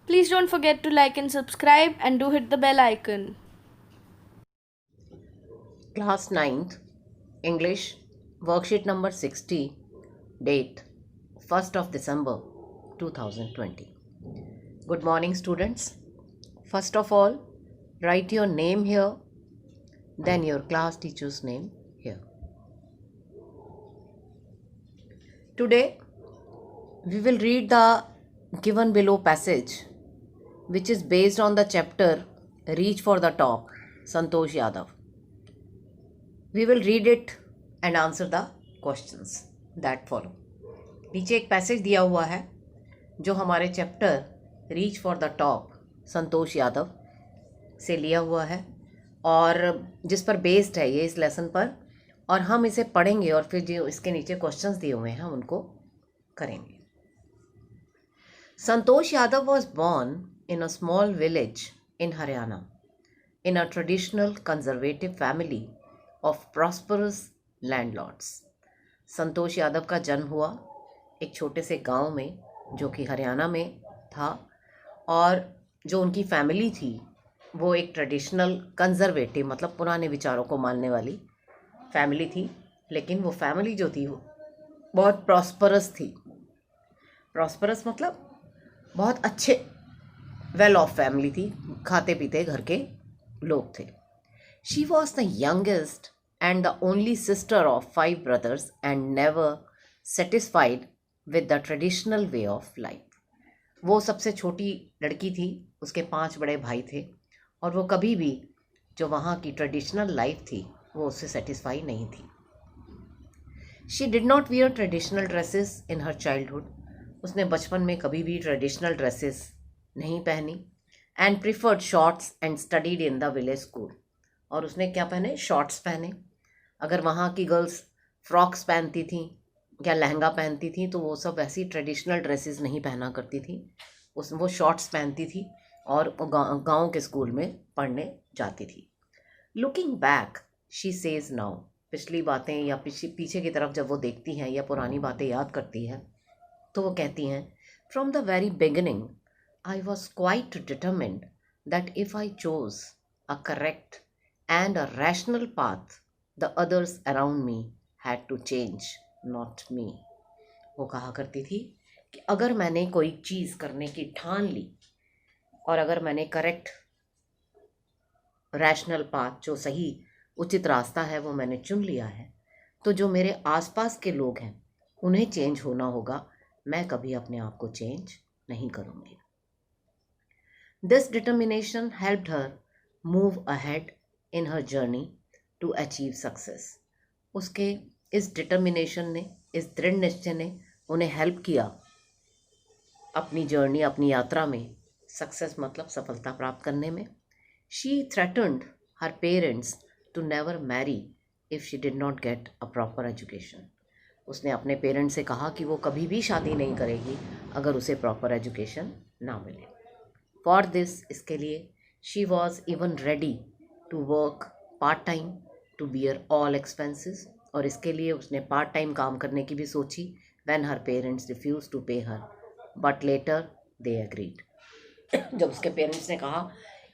Please don't forget to like and subscribe and do hit the bell icon. Class 9th, English, worksheet number 60, date 1st of December 2020. Good morning, students. First of all, write your name here, then your class teacher's name here. Today, we will read the given below passage, which is based on the chapter Reach for the Top, Santosh Yadav. We will read it and answer the questions that follow. नीचे एक passage दिया हुआ है जो हमारे chapter reach for the top Santosh Yadav से लिया हुआ है और जिस पर बेस्ड है ये इस लेसन पर, और हम इसे पढ़ेंगे और फिर जो इसके नीचे क्वेश्चंस दिए हुए हैं उनको करेंगे. Santosh Yadav was born in a small village in Haryana in a traditional conservative family of prosperous landlords. Santosh Yadav का जन्म हुआ एक छोटे से गांव में जो कि हरियाणा में था, और जो उनकी फैमिली थी वो एक ट्रेडिशनल कंजर्वेटिव मतलब पुराने विचारों को मानने वाली फैमिली थी. लेकिन वो फैमिली जो थी वो बहुत प्रॉस्परस थी. प्रॉस्परस मतलब बहुत अच्छे वेल ऑफ फैमिली थी, खाते पीते घर के लोग थे. She was the youngest and the only sister of 5 brothers and never satisfied with the traditional way of life. वो सबसे छोटी लड़की थी, उसके 5 बड़े भाई थे, और वो कभी भी जो वहाँ की ट्रेडिशनल लाइफ थी वो उससे सेटिस्फाई नहीं थी. She did not wear traditional dresses in her childhood. उसने बचपन में कभी भी ट्रेडिशनल ड्रेसेस नहीं पहनी. And preferred shorts and studied in the village school. और उसने क्या पहने? शॉर्ट्स पहने. अगर वहाँ की गर्ल्स फ्रॉक्स पहनती थी या लहंगा पहनती थी तो वो सब ऐसी ट्रेडिशनल ड्रेसेस नहीं पहना करती थी. वो शॉर्ट्स पहनती थी और गाँव के स्कूल में पढ़ने जाती थी. Looking back she says now. पिछली बातें या पीछे की तरफ जब वो देखती हैं या पुरानी बातें याद करती हैं तो वो कहती हैं, from the very beginning I was quite determined that if I chose a correct and a rational path, the others around me had to change, not me. वो कहा करती थी कि अगर मैंने कोई चीज़ करने की ठान ली और अगर मैंने करेक्ट रैशनल पाथ जो सही उचित रास्ता है वो मैंने चुन लिया है, तो जो मेरे आसपास के लोग हैं उन्हें चेंज होना होगा, मैं कभी अपने आप को चेंज नहीं करूँगी. This determination helped her move ahead in her journey to achieve success. उसके इस डिटर्मिनेशन ने, इस दृढ़ निश्चय ने उन्हें हेल्प किया अपनी जर्नी, अपनी यात्रा में सक्सेस मतलब सफलता प्राप्त करने में. She threatened her parents to never marry if she did not get a proper education. उसने अपने पेरेंट्स से कहा कि वो कभी भी शादी नहीं करेगी अगर उसे प्रॉपर एजुकेशन ना मिले. फॉर दिस, इसके लिए, she was even ready to work part time to bear all expenses. और इसके लिए उसने पार्ट टाइम काम करने की भी सोची. When her parents refuse to pay her but later they agreed. जब उसके पेरेंट्स ने कहा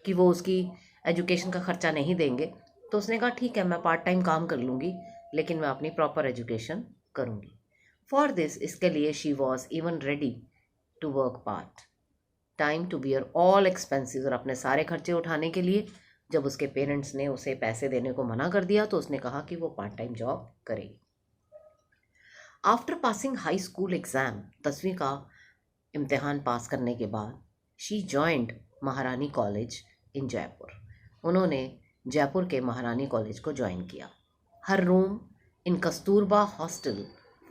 कि वो उसकी एजुकेशन का खर्चा नहीं देंगे तो उसने कहा ठीक है, मैं पार्ट टाइम काम कर लूँगी लेकिन मैं अपनी प्रॉपर एजुकेशन करूँगी. फॉर दिस, इसके लिए, she was even ready to work part time to bear all expenses. और अपने सारे खर्चे उठाने के लिए जब उसके पेरेंट्स ने उसे पैसे देने को मना कर दिया तो उसने कहा कि वो पार्ट टाइम जॉब करेगी. After passing high school exam, 10वीं का इम्तिहान पास करने के बाद, she joined Maharani college in Jaipur. उन्होंने जयपुर के महारानी कॉलेज को ज्वाइन किया. Her room in Kasturba hostel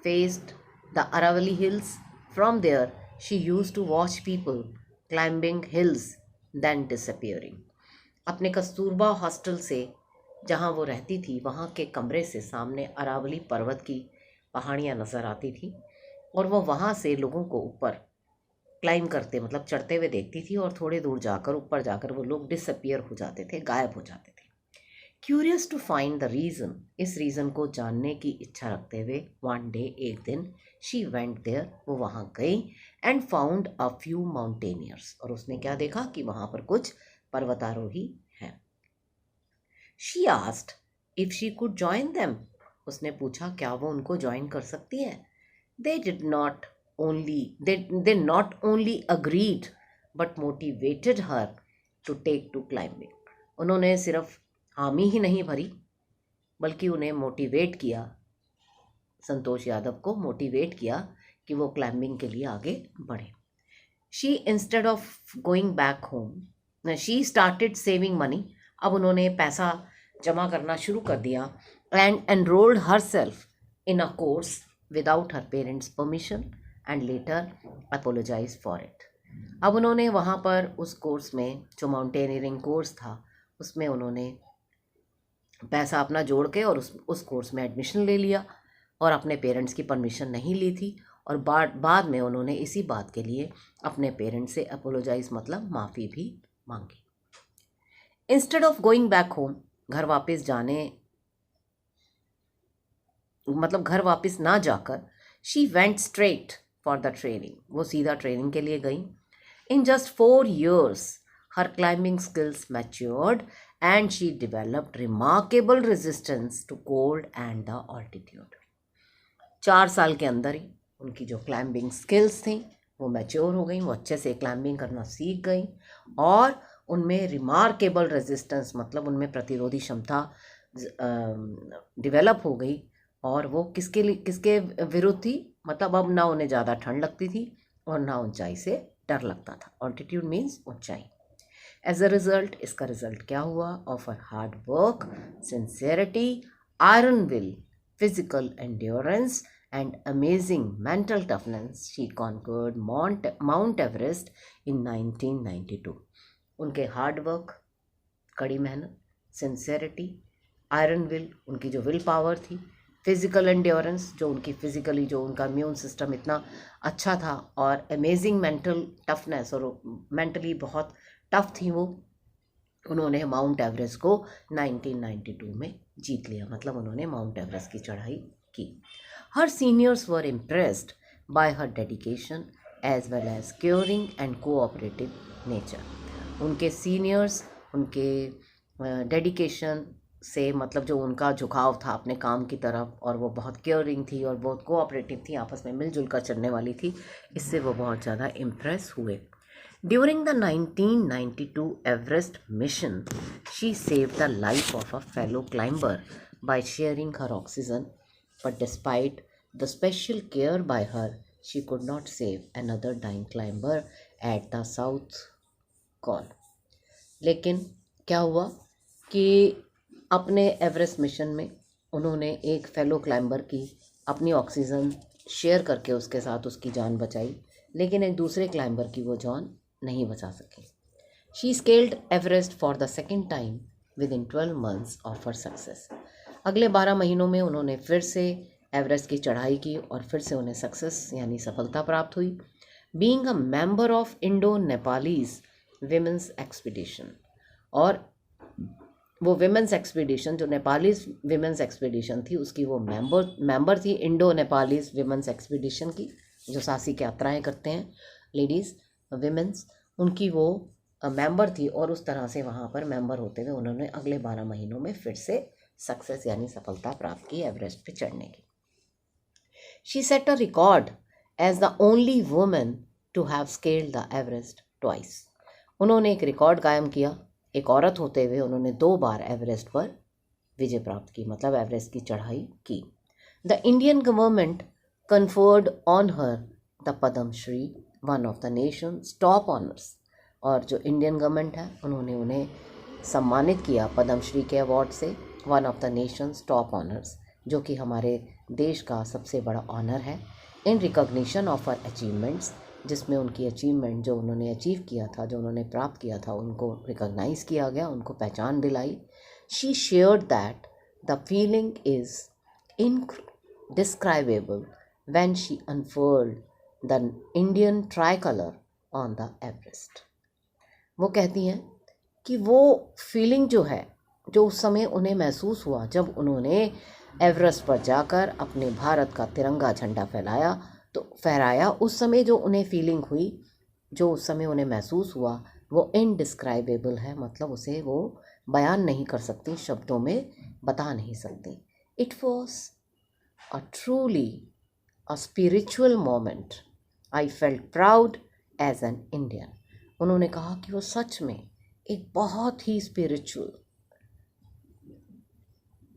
faced the Aravalli hills. From there she used to watch people climbing hills then disappearing. अपने कस्तूरबा हॉस्टल से जहाँ वो रहती थी वहाँ के कमरे से सामने अरावली पर्वत की पहाड़ियाँ नज़र आती थी और वो वहाँ से लोगों को ऊपर क्लाइंब करते मतलब चढ़ते हुए देखती थी और थोड़े दूर जाकर ऊपर जाकर वो लोग डिसअपियर हो जाते थे, गायब हो जाते थे. Curious to find the reason, इस रीज़न को जानने की इच्छा रखते हुए, वन डे, एक दिन, शी वेंट देयर, वो वहाँ गई, and found a few mountaineers, और उसने क्या देखा कि वहाँ पर कुछ पर्वतारोही हैं. She asked if she could join them, उसने पूछा क्या वो उनको ज्वाइन कर सकती है. They did not only they not only agreed but motivated her to take to climbing, उन्होंने सिर्फ हामी ही नहीं भरी बल्कि उन्हें मोटिवेट किया, संतोष यादव को मोटिवेट किया कि वो क्लाइंबिंग के लिए आगे बढ़े. She instead of going back home she started saving money, अब उन्होंने पैसा जमा करना शुरू कर दिया, and enrolled her self in a course without her parents permission and later apologise for it. अब उन्होंने वहाँ पर उस कोर्स में, जो माउंटेनियरिंग कोर्स था, उसमें उन्होंने पैसा अपना जोड़ के और उस कोर्स में एडमिशन ले लिया और अपने पेरेंट्स की परमिशन नहीं ली थी, और बाद में उन्होंने इसी बात के लिए अपने पेरेंट्स से अपोलोजाइज मतलब माफ़ी भी मांगी. Instead of going back home, घर वापस जाने मतलब घर वापस ना जाकर, she went straight for the training, वो सीधा ट्रेनिंग के लिए गई. In just 4 years her climbing skills matured and she developed remarkable resistance to cold and the altitude. 4 साल के अंदर ही उनकी जो क्लाइंबिंग स्किल्स थी वो मैच्योर हो गई, वो अच्छे से क्लाइंबिंग करना सीख गई, और उनमें रिमार्केबल रेजिस्टेंस मतलब उनमें प्रतिरोधी क्षमता डेवलप हो गई. और वो किसके विरुद्ध थी, मतलब अब ना उन्हें ज़्यादा ठंड लगती थी और ना ऊंचाई से डर लगता था. ऑल्टीट्यूड मीन्स ऊंचाई. एज अ रिजल्ट, इसका रिजल्ट क्या हुआ, of her hard work, sincerity, iron will, physical endurance and amazing mental toughness, she conquered Mount Everest in 1992. उनके हार्ड वर्क, कड़ी मेहनत, सिंसियरिटी, आयरन विल, उनकी जो विल पावर थी, फिजिकल एंड्योरेंस, जो उनकी फिजिकली जो उनका इम्यून सिस्टम इतना अच्छा था, और अमेजिंग मेंटल टफनेस, और मेंटली बहुत टफ थी वो, उन्होंने माउंट एवरेस्ट को 1992 में जीत लिया, मतलब उन्होंने माउंट एवरेस्ट की चढ़ाई की. Her seniors were impressed by her dedication as well as caring and cooperative nature. उनके सीनियर्स उनके डेडिकेशन से, मतलब जो उनका झुकाव था अपने काम की तरफ, और वो बहुत केयरिंग थी और बहुत कोऑपरेटिव थी, आपस में मिलजुल कर चलने वाली थी, इससे वो बहुत ज़्यादा इम्प्रेस हुए. During the 1992 Everest mission, she saved the life of a fellow climber by sharing her oxygen, but despite the special care by her, she could not save another dying climber at the south col. लेकिन क्या हुआ कि अपने Everest mission में उन्होंने एक fellow climber की अपनी ऑक्सीजन शेयर करके उसके साथ उसकी जान बचाई, लेकिन एक दूसरे क्लाइंबर की वो जान नहीं बचा सके. She scaled Everest for the second time with in 12 months of her success. अगले 12 महीनों में उन्होंने फिर से एवरेस्ट की चढ़ाई की और फिर से उन्हें सक्सेस यानी सफलता प्राप्त हुई. Being a member of Indo Nepalese women's expedition, और वो विमेंस एक्सपीडिशन जो नेपालीज विमेंस एक्सपीडिशन थी उसकी वो मेंबर थी, इंडो नेपालीज विमेंस एक्सपीडिशन की, जो साहसिक यात्राएं करते हैं लेडीज़ विमेंस, उनकी वो मेंबर थी, और उस तरह से वहाँ पर मेंबर होते हुए उन्होंने अगले 12 महीनों में फिर से सक्सेस यानी सफलता प्राप्त की एवरेस्ट पे चढ़ने की. She set a record as the only woman to have scaled the Everest twice. उन्होंने एक रिकॉर्ड कायम किया, एक औरत होते हुए उन्होंने 2 बार एवरेस्ट पर विजय प्राप्त की, मतलब एवरेस्ट की चढ़ाई की. The Indian government conferred on her the Padma Shri, one of the Nations top honours, और जो इंडियन गवर्नमेंट है उन्होंने उन्हें सम्मानित किया पद्मश्री के अवार्ड से, one of the Nations top honours, जो कि हमारे देश का सबसे बड़ा ऑनर है, in recognition of her achievements, जिसमें उनकी अचीवमेंट जो उन्होंने अचीव किया था, जो उन्होंने प्राप्त किया था, उनको रिकॉग्नाइज किया गया, उनको पहचान दिलाई. She shared that the feeling is indescribable when she unfurled the Indian tricolour on the Everest. वो कहती हैं कि वो फीलिंग जो है जो उस समय उन्हें महसूस हुआ जब उन्होंने एवरेस्ट पर जाकर अपने भारत का तिरंगा झंडा फहराया, उस समय जो उन्हें फीलिंग हुई, जो उस समय उन्हें महसूस हुआ, वो इनडिस्क्राइबेबल है। मतलब उसे वो बयान नहीं कर सकती, शब्दों में बता नहीं सकती। It was a truly a spiritual moment. I felt proud as an Indian. उन्होंने कहा कि वो सच में एक बहुत ही स्पिरिचुअल,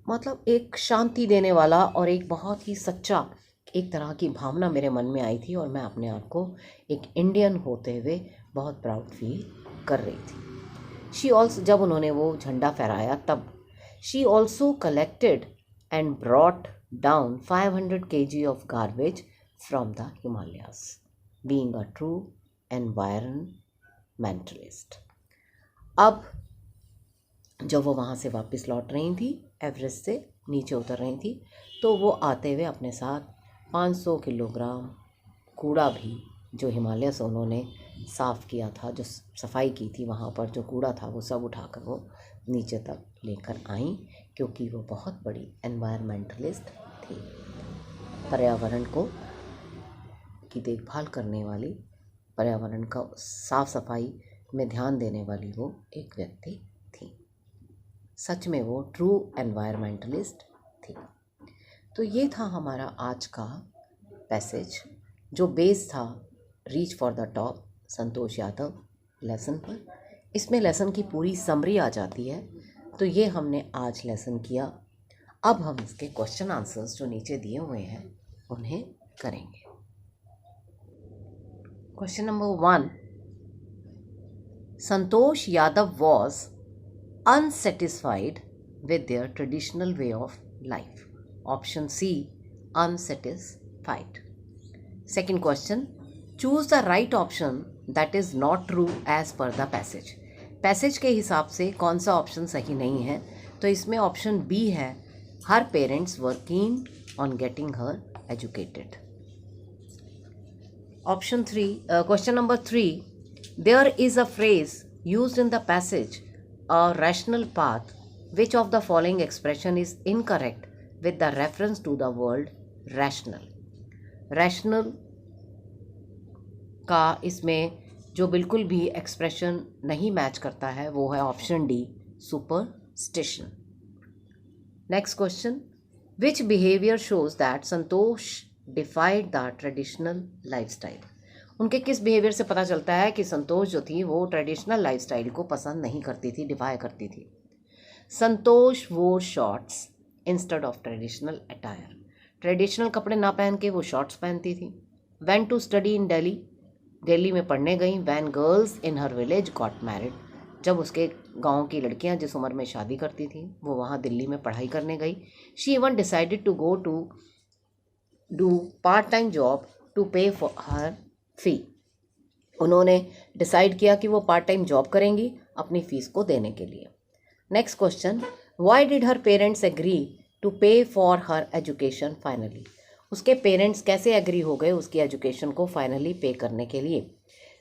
मतलब एक शांति देने वाला और एक बहुत ही सच्चा एक तरह की भावना मेरे मन में आई थी, और मैं अपने आप को एक इंडियन होते हुए बहुत प्राउड फील कर रही थी। शी ऑल्सो, जब उन्होंने वो झंडा फहराया तब she also collected and brought down 500 kg of garbage from the Himalayas, being a true environmentalist. अब जब वो वहाँ से वापस लौट रही थी, एवरेस्ट से नीचे उतर रही थी, तो वो आते हुए अपने साथ 500 किलोग्राम कूड़ा भी, जो हिमालय से उन्होंने साफ़ किया था, जो सफाई की थी वहाँ पर जो कूड़ा था, वो सब उठाकर वो नीचे तक लेकर आई, क्योंकि वो बहुत बड़ी एनवायरमेंटलिस्ट थी। पर्यावरण की देखभाल करने वाली, पर्यावरण का साफ सफाई में ध्यान देने वाली वो एक व्यक्ति थी। सच में वो ट्रू एनवायरमेंटलिस्ट थी। तो ये था हमारा आज का पैसेज, जो बेस था reach for the top Santosh Yadav lesson पर। इसमें लेसन की पूरी समरी आ जाती है। तो ये हमने आज लेसन किया। अब हम इसके क्वेश्चन आंसर्स जो नीचे दिए हुए हैं उन्हें करेंगे। Question number 1, Santosh Yadav was unsatisfied with their traditional way of life. Option C, unsatisfied. Second question, choose the right option that is not true as per the passage. Passage के हिसाब से कौन सा ऑप्शन सही नहीं है? तो इसमें ऑप्शन बी है, हर parents were keen on getting her educated. Option 3, question number 3, there is a phrase used in the passage a rational path. Which of the following expression is incorrect with the reference to the word rational? Rational का इसमें जो बिल्कुल भी expression नहीं match करता है वो है option D, superstition. Next question, which behaviour shows that Santosh डिफाइड the traditional lifestyle? उनके किस बिहेवियर से पता चलता है कि संतोष जो थी वो ट्रेडिशनल लाइफस्टाइल को पसंद नहीं करती थी, डिफाई करती थी? Santosh wore shorts instead of traditional attire. Traditional कपड़े ना पहन के वो शॉर्ट्स पहनती थी। Went to study in Delhi, Delhi में पढ़ने गई। When girls in her village got married, जब उसके गांव की लड़कियां जिस उम्र में शादी करती थी वो वहाँ दिल्ली में पढ़ाई करने गई। She even decided to go to do part time job to pay for her fee. उन्होंने डिसाइड किया कि वो पार्ट टाइम जॉब करेंगी अपनी फीस को देने के लिए। Next question, why did her parents agree to pay for her education finally? उसके पेरेंट्स कैसे एग्री हो गए उसकी एजुकेशन को फाइनली पे करने के लिए?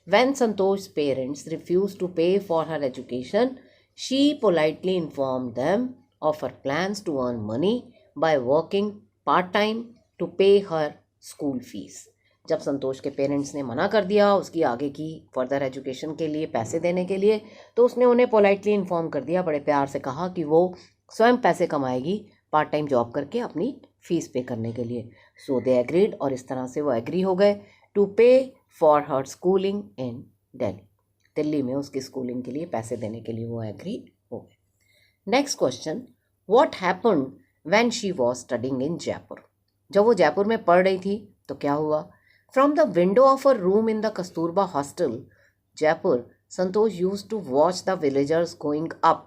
When Santosh parents refuse to pay for her education, she politely informed them of her plans to earn money by working part time to pay her school fees. जब संतोष के पेरेंट्स ने मना कर दिया उसकी आगे की फर्दर एजुकेशन के लिए पैसे देने के लिए, तो उसने उन्हें पोलाइटली इन्फॉर्म कर दिया, बड़े प्यार से कहा कि वो स्वयं पैसे कमाएगी पार्ट टाइम जॉब करके अपनी फीस पे करने के लिए। सो दे एग्रीड, और इस तरह से वो एग्री हो गए to pay for her schooling in Delhi. Delhi में उसकी स्कूलिंग के लिए पैसे देने के लिए वो एग्री हो गए। Next question, what happened when she was studying in Jaipur? जब वो जयपुर में पढ़ रही थी तो क्या हुआ? From the window of a room in the Kasturba hostel, Jaipur, Santosh used to watch the villagers going up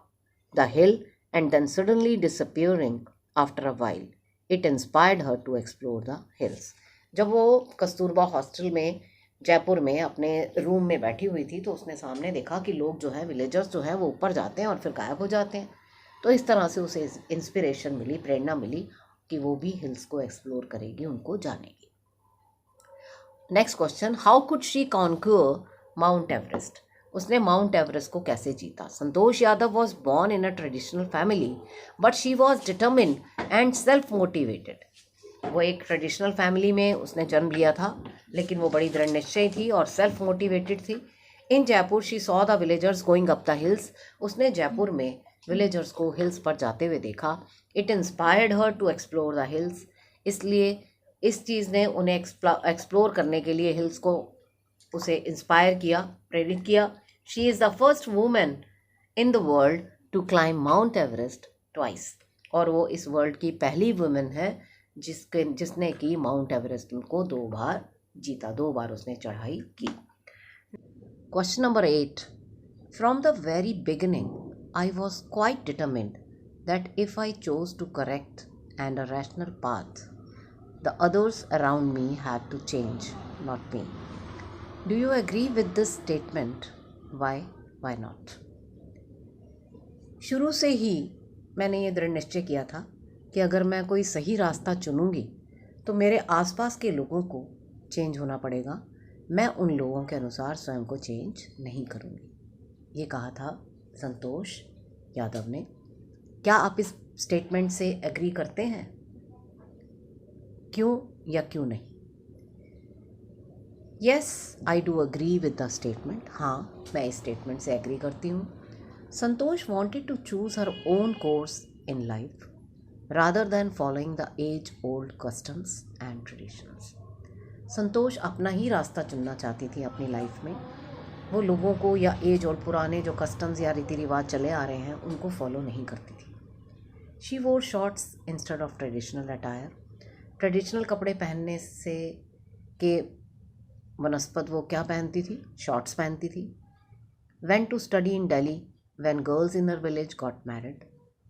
the hill and then suddenly disappearing after a while. It inspired her to explore the hills. जब वो Kasturba hostel में जयपुर में अपने room में बैठी हुई थी तो उसने सामने देखा कि लोग जो है, विलेजर्स जो है वो ऊपर जाते हैं और फिर गायब हो जाते हैं। तो इस तरह से उसे इंस्पिरेशन मिली, प्रेरणा मिली कि वो भी हिल्स को एक्सप्लोर करेगी, उनको जानेगी। Next question, how could she conquer mount Everest? उसने माउंट एवरेस्ट को कैसे जीता। Santosh Yadav was born in a traditional family but she was determined and self motivated. वो एक ट्रेडिशनल फैमिली में उसने जन्म लिया था, लेकिन वो बड़ी दृढ़ निश्चयी थी और सेल्फ मोटिवेटेड थी। In Jaipur she saw the villagers going up the hills. उसने जयपुर में विलेजर्स को हिल्स पर जाते हुए देखा। It inspired her to explore the hills. इसलिए इस चीज़ ने उन्हें एक्सप्लोर करने के लिए हिल्स को उसे इंस्पायर किया, प्रेरित किया। She is the first women in the world to climb Mount Everest twice. और वो इस वर्ल्ड की पहली वुमेन है जिसने कि माउंट एवरेस्ट को 2 बार जीता, 2 बार उसने चढ़ाई की। Question number 8। From the very beginning I was quite determined that if I chose to correct and a rational path the others around me had to change, not me. Do you agree with this statement? Why not? शुरू से ही मैंने ये दृढ़ निश्चय किया था कि अगर मैं कोई सही रास्ता चुनूंगी तो मेरे आसपास के लोगों को चेंज होना पड़ेगा, मैं उन लोगों के अनुसार स्वयं को चेंज नहीं करूंगी। ये कहा था संतोष यादव ने। क्या आप इस स्टेटमेंट से एग्री करते हैं? क्यों या क्यों नहीं? Yes, I do agree with the statement. हाँ, मैं इस स्टेटमेंट से एग्री करती हूँ। संतोष wanted to choose her own course in life rather than following the age-old customs and traditions. संतोष अपना ही रास्ता चुनना चाहती थी अपनी लाइफ में। वो लोगों को या एज और पुराने जो कस्टम्स या रीति रिवाज चले आ रहे हैं उनको फॉलो नहीं करती थी। शी वोर shorts instead of traditional attire. Traditional कपड़े पहनने से के बनस्पत वो क्या पहनती थी? शॉर्ट्स पहनती थी। Went to study in Delhi when girls in her village got married.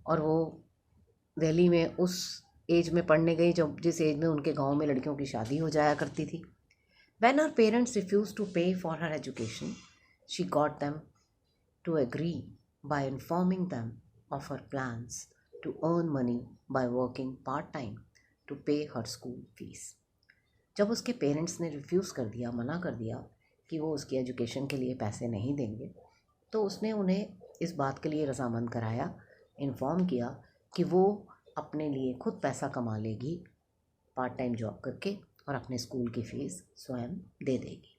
और वो दिल्ली में उस एज में पढ़ने गई जब जिस एज में उनके गांव में लड़कियों की शादी हो जाया करती थी। When her parents refuse to pay for her education she got them to agree by informing them of her plans to earn money by working part time to pay her school fees. जब उसके parents ने refuse कर दिया, मना कर दिया कि वो उसकी एजुकेशन के लिए पैसे नहीं देंगे, तो उसने उन्हें इस बात के लिए रजामंद कराया, इन्फॉर्म किया कि वो अपने लिए खुद पैसा कमा लेगी पार्ट टाइम जॉब करके और अपने स्कूल की फ़ीस स्वयं दे देगी।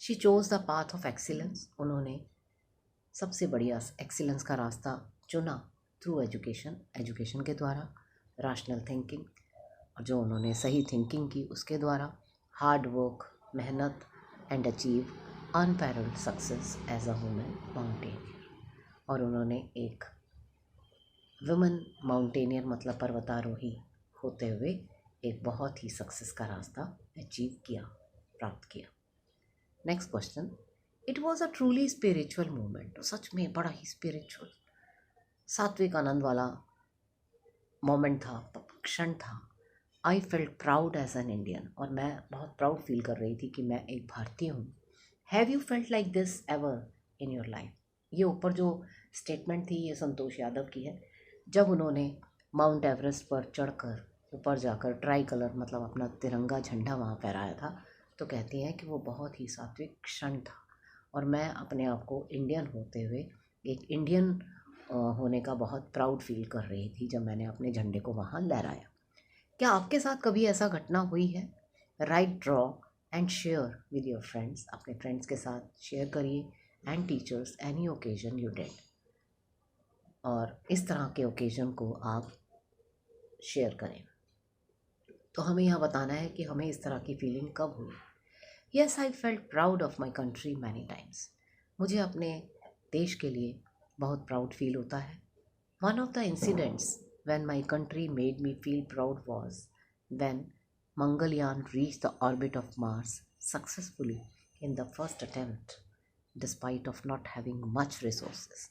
She chose the path of excellence. उन्होंने सबसे बढ़िया एक्सीलेंस का रास्ता चुना थ्रू एजुकेशन के द्वारा, रैशनल थिंकिंग, और जो उन्होंने सही थिंकिंग की उसके द्वारा, हार्ड वर्क, मेहनत, and achieve unparalleled success as a women mountaineer. और उन्होंने एक वुमेन माउंटेनियर मतलब पर्वतारोही होते हुए एक बहुत ही सक्सेस का रास्ता अचीव किया, प्राप्त किया। Next question. It was a truly spiritual movement. सच में बड़ा ही स्पिरिचुअल, सात्विक आनंद वाला मोमेंट था, क्षण था। I felt proud as an Indian. और मैं बहुत प्राउड फील कर रही थी कि मैं एक भारतीय हूँ। Have you felt like this ever in your life? ये ऊपर जो स्टेटमेंट थी ये संतोष यादव की है। जब उन्होंने माउंट एवरेस्ट पर चढ़कर ऊपर जाकर ट्राई कलर मतलब अपना तिरंगा झंडा वहाँ फहराया था, तो कहती हैं कि वो बहुत ही सात्विक क्षण था और मैं अपने आप को इंडियन होते हुए एक इंडियन होने का बहुत प्राउड फील कर रही थी जब मैंने अपने झंडे को वहाँ लहराया। क्या आपके साथ कभी ऐसा घटना हुई है? Right, draw and share with your friends. अपने फ्रेंड्स के साथ शेयर करिए, and teachers any occasion you did. और इस तरह के ओकेजन को आप शेयर करें। तो हमें यहाँ बताना है कि हमें इस तरह की फीलिंग कब हुई। Yes, I felt proud of my country many times. मुझे अपने देश के लिए बहुत प्राउड फील होता है। One of the incidents when my country made me feel proud was when Mangalyaan reached the orbit of Mars successfully in the first attempt, despite of not having much resources.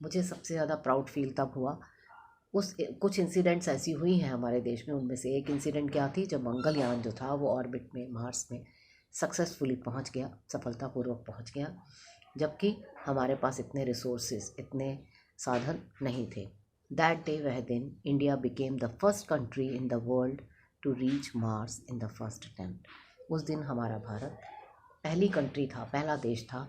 मुझे सबसे ज़्यादा proud feel तब हुआ, कुछ incidents ऐसी हुई हैं हमारे देश में, उनमें से एक इंसिडेंट क्या थी, जब मंगलयान जो था वो ऑर्बिट में मार्स में सक्सेसफुली पहुंच गया, सफलतापूर्वक पहुंच गया, जबकि हमारे पास इतने रिसोर्सेज, इतने साधन नहीं थे। That day, वह दिन, India became the first country in the world to reach Mars in the first attempt. उस दिन हमारा भारत पहली कंट्री था, पहला देश था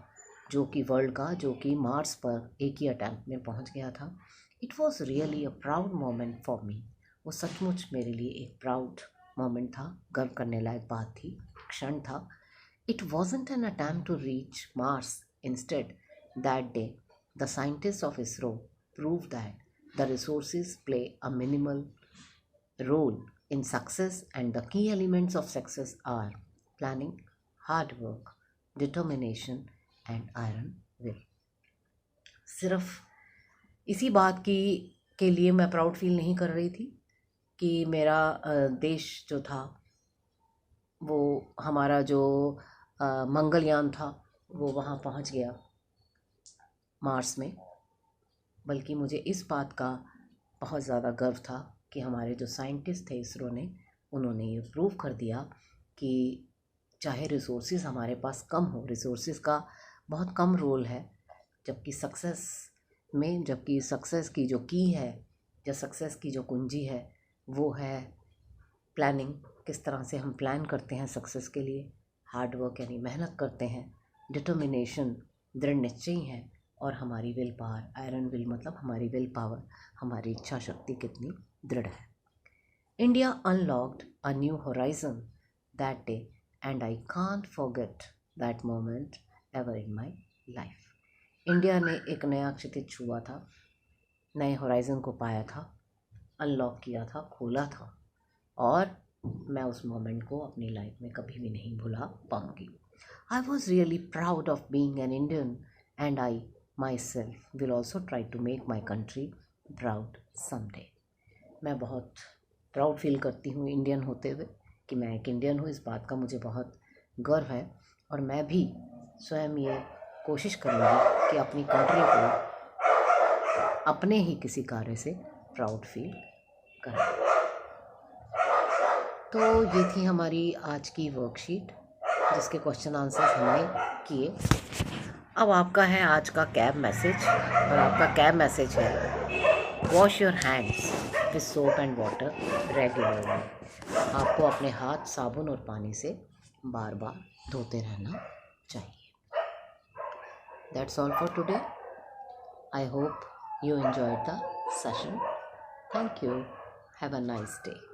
जो कि वर्ल्ड का, जो कि मार्स पर एक ही अटैम्प्ट में पहुंच गया था। It was really a proud moment for me. वो सचमुच मेरे लिए एक प्राउड मोमेंट था, गर्व करने लायक बात थी, क्षण था। It wasn't an attempt to reach Mars. Instead, that day, the scientists of ISRO proved that the resources play a minimal role in success, and the key elements of success are planning, hard work, determination, and iron will. सिर्फ इसी बात की के लिए मैं proud feel नहीं कर रही थी कि मेरा देश जो था, वो हमारा जो मंगलयान था वो वहाँ पहुँच गया मार्स में, बल्कि मुझे इस बात का बहुत ज़्यादा गर्व था कि हमारे जो साइंटिस्ट थे इसरो ने, उन्होंने ये प्रूव कर दिया कि चाहे रिसोर्सेज हमारे पास कम हो, रिसोर्सेज का बहुत कम रोल है, जबकि सक्सेस की जो की है, या सक्सेस की जो कुंजी है, वो है प्लानिंग। किस तरह से हम प्लान करते हैं सक्सेस के लिए, हार्ड वर्क यानी मेहनत करते हैं, डिटर्मिनेशन दृढ़ निश्चय है, और हमारी विल पावर, आयरन विल मतलब हमारी विल पावर, हमारी इच्छा शक्ति कितनी दृढ़ है। India unlocked a new horizon that day and I can't forget that moment ever in my life. India ने एक नया क्षितिज छुआ था, नए होराइजन को पाया था, अनलॉक किया था, खोला था, और मैं उस मोमेंट को अपनी लाइफ में कभी भी नहीं भुला पाऊंगी। I was really proud of being an Indian and I my self will also try to make my country proud someday. मैं बहुत प्राउड फील करती हूँ इंडियन होते हुए, कि मैं एक इंडियन हूँ, इस बात का मुझे बहुत गर्व है, और मैं भी स्वयं ये कोशिश करूँगी कि अपनी कंट्री को अपने ही किसी कार्य से प्राउड फील करें। तो ये थी हमारी आज की वर्कशीट, जिसके क्वेश्चन आंसर्स हमने किए। अब आपका है आज का कैब मैसेज, और आपका कैब मैसेज है wash your hands with soap and water regularly. आपको अपने हाथ साबुन और पानी से बार बार धोते रहना चाहिए। That's all for today. I hope you enjoyed the session. Thank you. Have a nice day.